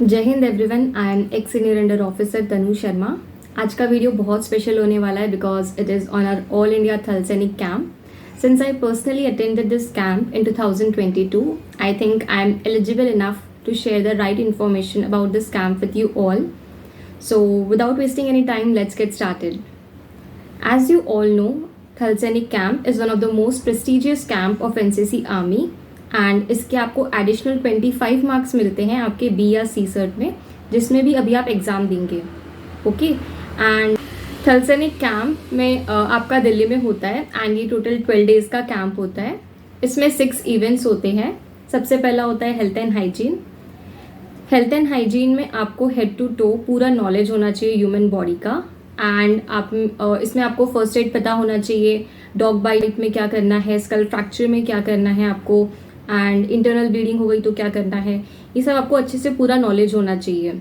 जय हिंद everyone, I am ex senior under officer Tanu Sharma. आज का वीडियो बहुत स्पेशल होने वाला है because it is on our all India Thal Sainik camp. Since I personally attended this camp in 2022, I think I am eligible enough to share the right information about this camp with you all. So without wasting any time, let's get started. As you all know, Thal Sainik Camp is one of the most prestigious camp of NCC Army. And इसके आपको additional 25 marks मिलते हैं आपके B या सी shirt में, जिसमें भी अभी आप एग्ज़ाम देंगे। ओके, एंड थल सैनिक कैंप में आपका दिल्ली में होता है एंड ये टोटल 12 डेज़ का कैंप होता है। इसमें 6 इवेंट्स होते हैं। सबसे पहला होता है health and hygiene. Health and hygiene में आपको हेड टू टो पूरा नॉलेज होना चाहिए ह्यूमन बॉडी का। एंड आप इसमें आपको फर्स्ट एड पता होना चाहिए, डॉग बाइट में क्या करना है, स्कल फ्रैक्चर में क्या करना है आपको, एंड इंटरनल ब्लीडिंग हो गई तो क्या करना है, ये सब आपको अच्छे से पूरा नॉलेज होना चाहिए।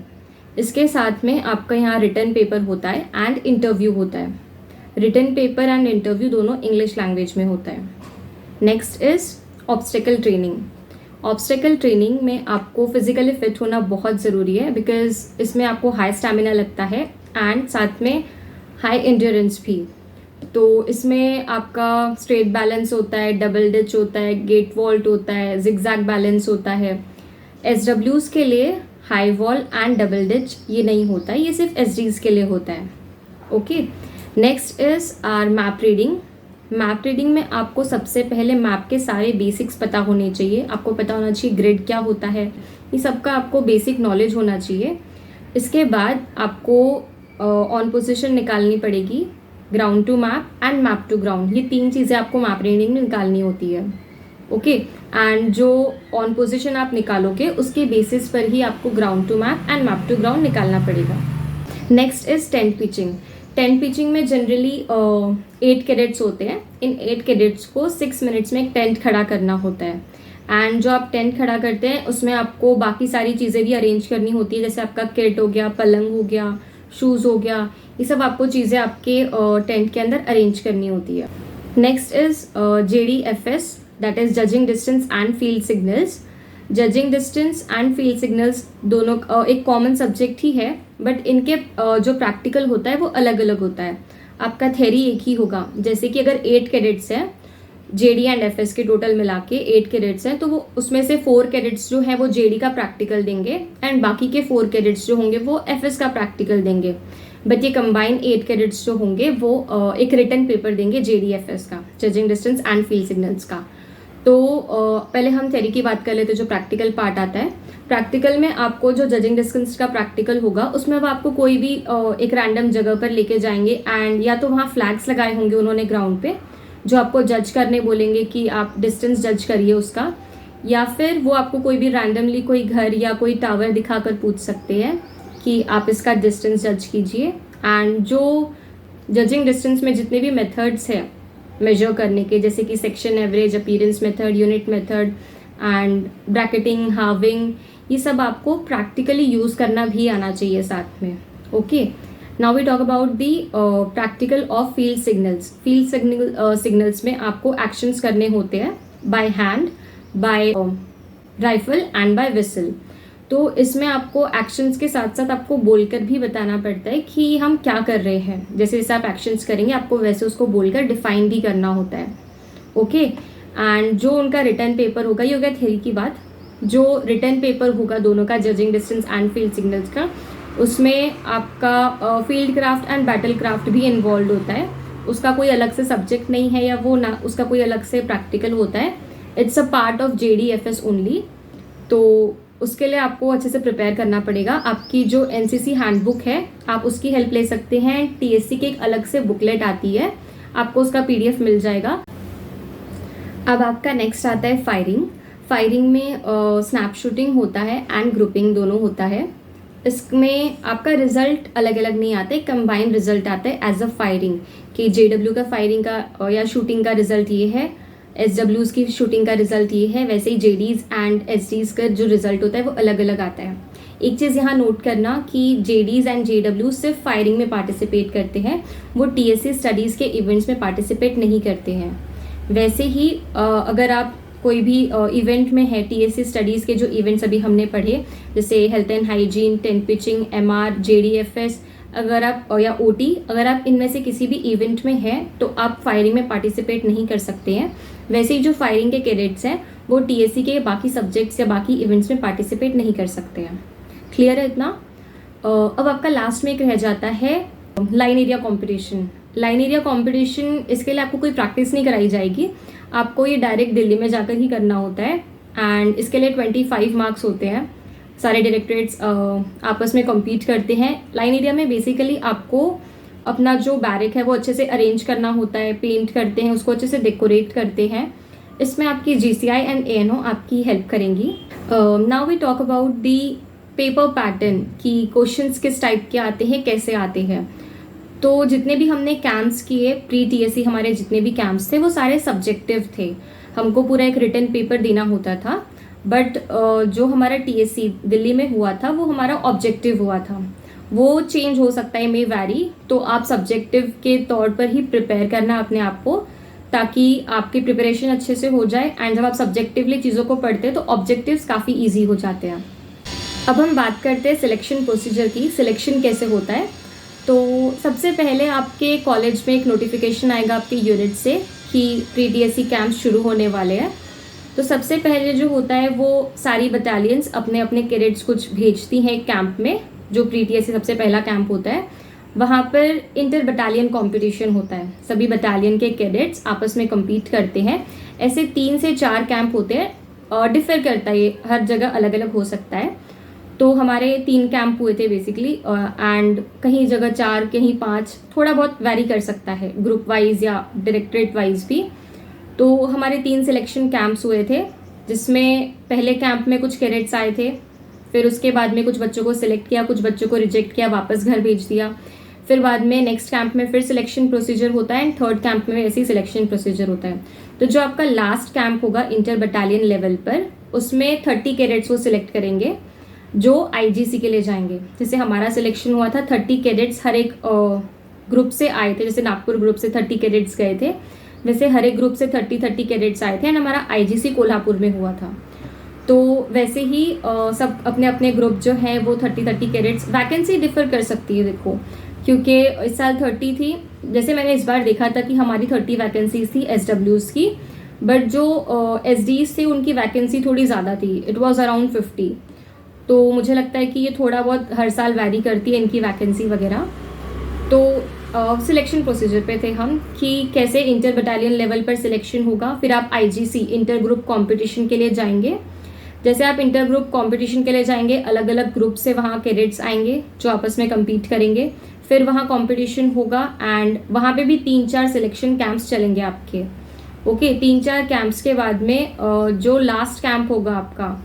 इसके साथ में आपका यहाँ रिटन पेपर होता है एंड इंटरव्यू होता है। रिटन पेपर एंड इंटरव्यू दोनों इंग्लिश लैंग्वेज में होता है। Next is obstacle training. Obstacle training में आपको फिजिकली फिट होना बहुत ज़रूरी है बिकॉज इसमें आपको हाई स्टैमिना लगता है एंड साथ में हाई एंड्योरेंस भी। तो इसमें आपका स्ट्रेट बैलेंस होता है, डबल डिच होता है, गेट वॉल्ट होता है, जिगजैग बैलेंस होता है। SWs के लिए high wall and double ditch ये नहीं होता है, ये सिर्फ SDs के लिए होता है। Okay, next is our map reading. Map reading में आपको सबसे पहले मैप के सारे बेसिक्स पता होने चाहिए। आपको पता होना चाहिए ग्रिड क्या होता है, ये सबका आपको बेसिक नॉलेज होना चाहिए। इसके बाद आपको ऑन पोजिशन निकालनी पड़ेगी, ground to map and map to ground, ये 3 चीज़ें आपको मैप रीडिंग में निकालनी होती है। ओके, एंड जो ऑन पोजीशन आप निकालोगे उसके बेसिस पर ही आपको ground to map and map to ground निकालना पड़ेगा। Next is tent pitching. Tent pitching में जनरली 8 कैडेट्स होते हैं। इन 8 कैडेट्स को 6 मिनट्स में एक टेंट खड़ा करना होता है। एंड जो आप टेंट खड़ा करते हैं उसमें आपको बाकी सारी चीज़ें भी अरेंज करनी होती है, जैसे आपका किट हो गया, पलंग हो गया, शूज़ हो गया, ये सब आपको चीज़ें आपके टेंट के अंदर अरेंज करनी होती है। Next is JDFS, that is judging distance and field signals. Judging distance and field signals दोनों एक कॉमन सब्जेक्ट ही है, बट इनके जो प्रैक्टिकल होता है वो अलग अलग होता है। आपका थ्योरी एक ही होगा। जैसे कि अगर 8 कैडेट्स हैं, JD एंड FS के टोटल मिला के 8 कैडेट्स हैं, तो वो उसमें से 4 कैडेट्स जो हैं वो JD का प्रैक्टिकल देंगे एंड बाकी के 4 कैडेट्स जो होंगे वो FS का प्रैक्टिकल देंगे। बट ये कंबाइन 8 कैडेट्स जो होंगे वो एक रिटन पेपर देंगे JDFS का, judging distance and field signals का। तो पहले हम थ्योरी की बात कर लेते हैं, जो प्रैक्टिकल पार्ट आता है। प्रैक्टिकल में आपको जो जजिंग डिस्टेंस का प्रैक्टिकल होगा उसमें वो आपको कोई भी एक रैंडम जगह पर लेके जाएंगे एंड या तो वहाँ फ्लैग्स लगाए होंगे उन्होंने ग्राउंड पे जो आपको जज करने बोलेंगे कि आप डिस्टेंस जज करिए उसका, या फिर वो आपको कोई भी रैंडमली कोई घर या कोई टावर दिखाकर पूछ सकते हैं कि आप इसका डिस्टेंस जज कीजिए। एंड जो जजिंग डिस्टेंस में जितने भी मेथड्स हैं मेजर करने के, जैसे कि section average, appearance method, unit method and bracketing, halving, ये सब आपको प्रैक्टिकली यूज़ करना भी आना चाहिए साथ में। Okay, now we talk about the practical of field signals. Field signals में आपको एक्शंस करने होते हैं by hand, by rifle and by whistle. तो इसमें आपको एक्शंस के साथ साथ आपको बोलकर भी बताना पड़ता है कि हम क्या कर रहे हैं। जैसे जैसे आप एक्शंस करेंगे आपको वैसे उसको बोलकर डिफाइन भी करना होता है। ओके, एंड जो उनका रिटर्न पेपर होगा, ये हो गया थ्योरी की बात। जो रिटर्न पेपर होगा दोनों का, judging distance and field signals का, उसमें आपका field craft and battle craft भी इन्वॉल्व होता है। उसका कोई अलग से सब्जेक्ट नहीं है या वो ना उसका कोई अलग से प्रैक्टिकल होता है। It's a part of JDFS only. तो उसके लिए आपको अच्छे से प्रिपेयर करना पड़ेगा। आपकी जो NCC हैंडबुक है आप उसकी हेल्प ले सकते हैं। TSC की एक अलग से बुकलेट आती है, आपको उसका PDF मिल जाएगा। अब आपका नेक्स्ट आता है फायरिंग। फायरिंग में स्नैप शूटिंग होता है एंड ग्रुपिंग दोनों होता है। इसमें आपका रिजल्ट अलग अलग नहीं आता है, कंबाइंड रिजल्ट आता है एज अ फायरिंग, कि JW का फायरिंग का या शूटिंग का रिजल्ट ये है, SWs की शूटिंग का रिजल्ट ये है, वैसे ही JDs एंड SDs का जो रिजल्ट होता है वो अलग अलग आता है। एक चीज़ यहाँ नोट करना कि JDs एंड JWs सिर्फ फायरिंग में पार्टिसिपेट करते हैं, वो TSC स्टडीज़ के इवेंट्स में पार्टिसिपेट नहीं करते हैं। वैसे ही अगर आप कोई भी इवेंट में है, टीएससी स्टडीज़ के जो इवेंट्स अभी हमने पढ़े जैसे health and hygiene, tent pitching, MR, JDFS, अगर आप या ओटी, अगर आप इनमें से किसी भी इवेंट में हैं तो आप फायरिंग में पार्टिसिपेट नहीं कर सकते हैं। वैसे ही जो फायरिंग के कैडेट्स हैं वो टीएससी के बाकी सब्जेक्ट्स या बाकी इवेंट्स में पार्टिसिपेट नहीं कर सकते हैं। क्लियर है इतना? अब आपका लास्ट में एक रह जाता है line area competition. Line area competition, इसके लिए आपको कोई प्रैक्टिस नहीं कराई जाएगी, आपको ये डायरेक्ट दिल्ली में जाकर ही करना होता है एंड इसके लिए 25 मार्क्स होते हैं। सारे डायरेक्टरेट्स आपस में कम्पीट करते हैं। लाइन एरिया में बेसिकली आपको अपना जो बैरिक है वो अच्छे से अरेंज करना होता है, पेंट करते हैं उसको, अच्छे से डेकोरेट करते हैं। इसमें आपकी जीसीआई एंड एएनओ आपकी हेल्प करेंगी। Now we talk about the paper pattern कि क्वेश्चंस किस टाइप के आते हैं, कैसे आते हैं। तो जितने भी हमने कैंप्स किए प्री टीएससी, हमारे जितने भी कैंप्स थे वो सारे सब्जेक्टिव थे। हमको पूरा एक रिटन पेपर देना होता था, बट जो हमारा टीएससी दिल्ली में हुआ था वो हमारा ऑब्जेक्टिव हुआ था। वो चेंज हो सकता है, मे वैरी, तो आप सब्जेक्टिव के तौर पर ही प्रिपेयर करना अपने आप को, ताकि आपकी प्रिपरेशन अच्छे से हो जाए एंड जब आप सब्जेक्टिवली चीज़ों को पढ़ते हैं तो ऑब्जेक्टिव्स काफ़ी ईजी हो जाते हैं। अब हम बात करते हैं सिलेक्शन प्रोसीजर की, सिलेक्शन कैसे होता है। तो सबसे पहले आपके कॉलेज में एक नोटिफिकेशन आएगा आपके यूनिट से कि प्री टीएससी कैंप शुरू होने वाले हैं। तो सबसे पहले जो होता है वो सारी बटालियंस अपने अपने कैडेट्स कुछ भेजती हैं कैंप में, जो प्री टीएससी सबसे पहला कैंप होता है। वहाँ पर इंटर बटालियन कॉम्पिटिशन होता है, सभी बटालियन के कैडेट्स आपस में कम्पीट करते हैं। ऐसे 3 से 4 कैंप होते हैं और डिफर करता है, ये हर जगह अलग अलग हो सकता है। तो हमारे 3 कैंप हुए थे बेसिकली एंड कहीं जगह 4, कहीं 5, थोड़ा बहुत वैरी कर सकता है ग्रुप वाइज या डायरेक्टरेट वाइज भी। तो हमारे 3 सिलेक्शन कैंप्स हुए थे, जिसमें पहले कैंप में कुछ कैडेट्स आए थे, फिर उसके बाद में कुछ बच्चों को सिलेक्ट किया, कुछ बच्चों को रिजेक्ट किया, वापस घर भेज दिया। फिर बाद में नेक्स्ट कैंप में फिर सिलेक्शन प्रोसीजर होता है एंड थर्ड कैंप में ऐसे ही सिलेक्शन प्रोसीजर होता है। तो जो आपका लास्ट कैंप होगा इंटर बटालियन लेवल पर, उसमें 30 कैडेट्स को सिलेक्ट करेंगे जो आईजीसी के लिए जाएंगे। जैसे हमारा सिलेक्शन हुआ था, 30 कैडेट्स हर एक ग्रुप से आए थे। जैसे नागपुर ग्रुप से 30 कैडेट्स गए थे, वैसे हर एक ग्रुप से 30 कैडेट्स आए थे एंड हमारा आईजीसी कोल्हापुर में हुआ था। तो वैसे ही सब अपने अपने ग्रुप जो है वो 30 कैडेट्स, वैकेंसी डिफर कर सकती है देखो, क्योंकि इस साल 30 थी। जैसे मैंने इस बार देखा था कि हमारी 30 वैकेंसीज थी एसडब्ल्यूज की, बट जो एसडीज थे उनकी वैकेंसी थोड़ी ज़्यादा थी, इट वॉज अराउंड 50। तो मुझे लगता है कि ये थोड़ा बहुत हर साल वैरी करती है इनकी वैकेंसी वगैरह। तो सिलेक्शन प्रोसीजर पे थे हम कि कैसे इंटर बटालियन लेवल पर सिलेक्शन होगा। फिर आप आईजीसी इंटर ग्रुप कंपटीशन के लिए जाएंगे। जैसे आप इंटर ग्रुप कंपटीशन के लिए जाएंगे, अलग अलग ग्रुप से वहाँ कैडेट्स आएंगे जो आपस में कम्पीट करेंगे। फिर वहाँ कंपटीशन होगा एंड वहाँ पे भी 3-4 सिलेक्शन कैंप्स चलेंगे आपके। ओके, 3-4 कैंप्स के बाद में जो लास्ट कैंप होगा आपका,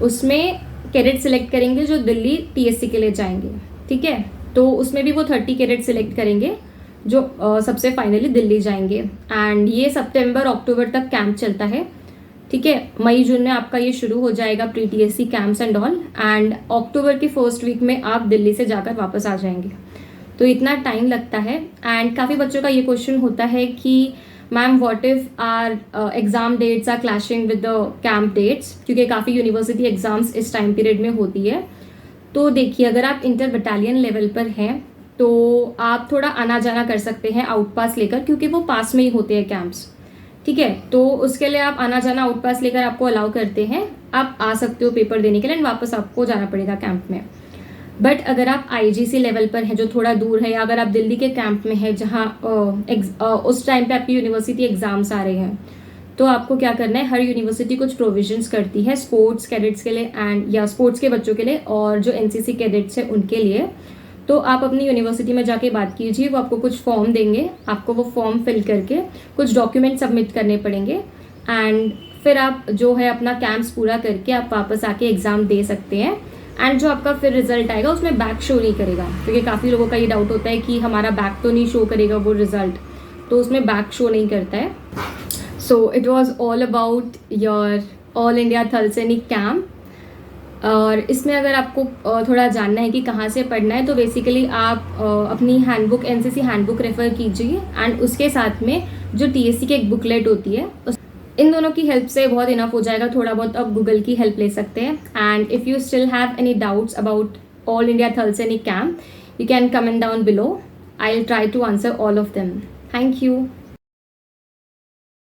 उसमें कैडेट सिलेक्ट करेंगे जो दिल्ली टीएससी के लिए जाएंगे। ठीक है, तो उसमें भी वो 30 कैडेट सिलेक्ट करेंगे जो सबसे फाइनली दिल्ली जाएंगे एंड ये सितंबर अक्टूबर तक कैंप चलता है। ठीक है, मई जून में आपका ये शुरू हो जाएगा pre TSC camps and all, and October की फर्स्ट वीक में आप दिल्ली से जाकर वापस आ जाएंगे। तो इतना टाइम लगता है। एंड काफ़ी बच्चों का ये क्वेश्चन होता है कि ma'am what if our exam dates are clashing with the camp dates, क्योंकि काफ़ी यूनिवर्सिटी एग्जाम्स इस टाइम पीरियड में होती है। तो देखिए, अगर आप इंटर बटालियन लेवल पर हैं तो आप थोड़ा आना जाना कर सकते हैं आउट पास लेकर, क्योंकि वो पास में ही होते हैं कैंप्स। ठीक है, तो उसके लिए आप आना जाना आउट पास लेकर आपको अलाउ करते हैं, आप आ सकते हो पेपर देने के लिए, वापस आपको जाना पड़ेगा कैंप में। बट अगर आप आईजीसी लेवल पर हैं जो थोड़ा दूर है, या अगर आप दिल्ली के कैंप में हैं जहाँ उस टाइम पे आपकी यूनिवर्सिटी एग्जाम्स आ रहे हैं, तो आपको क्या करना है, हर यूनिवर्सिटी कुछ प्रोविजंस करती है स्पोर्ट्स कैडेट्स के लिए एंड या स्पोर्ट्स के बच्चों के लिए और जो एनसीसी कैडेट्स हैं उनके लिए। तो आप अपनी यूनिवर्सिटी में जाके बात कीजिए, वो आपको कुछ फॉर्म देंगे, आपको वो फॉर्म फिल करके कुछ डॉक्यूमेंट सबमिट करने पड़ेंगे एंड फिर आप जो है अपना कैंप्स पूरा करके आप वापस आके एग्ज़ाम दे सकते हैं। एंड जो आपका फिर रिजल्ट आएगा उसमें बैक शो नहीं करेगा, क्योंकि काफ़ी लोगों का ये डाउट होता है कि हमारा बैक तो नहीं शो करेगा वो रिजल्ट, तो उसमें बैक शो नहीं करता है। So it was all about your all India Thal Sainik camp. और इसमें अगर आपको थोड़ा जानना है कि कहाँ से पढ़ना है, तो बेसिकली आप अपनी हैंडबुक, एनसीसी हैंडबुक रेफ़र कीजिए एंड उसके साथ में जो टीएससी की एक बुकलेट होती है इन दोनों की हेल्प से बहुत इनफ हो जाएगा, थोड़ा बहुत आप गूगल की हेल्प ले सकते हैं. And if you still have any doubts about all India Thal Sainik camp, you can comment down below. I'll try to answer all of them. Thank you.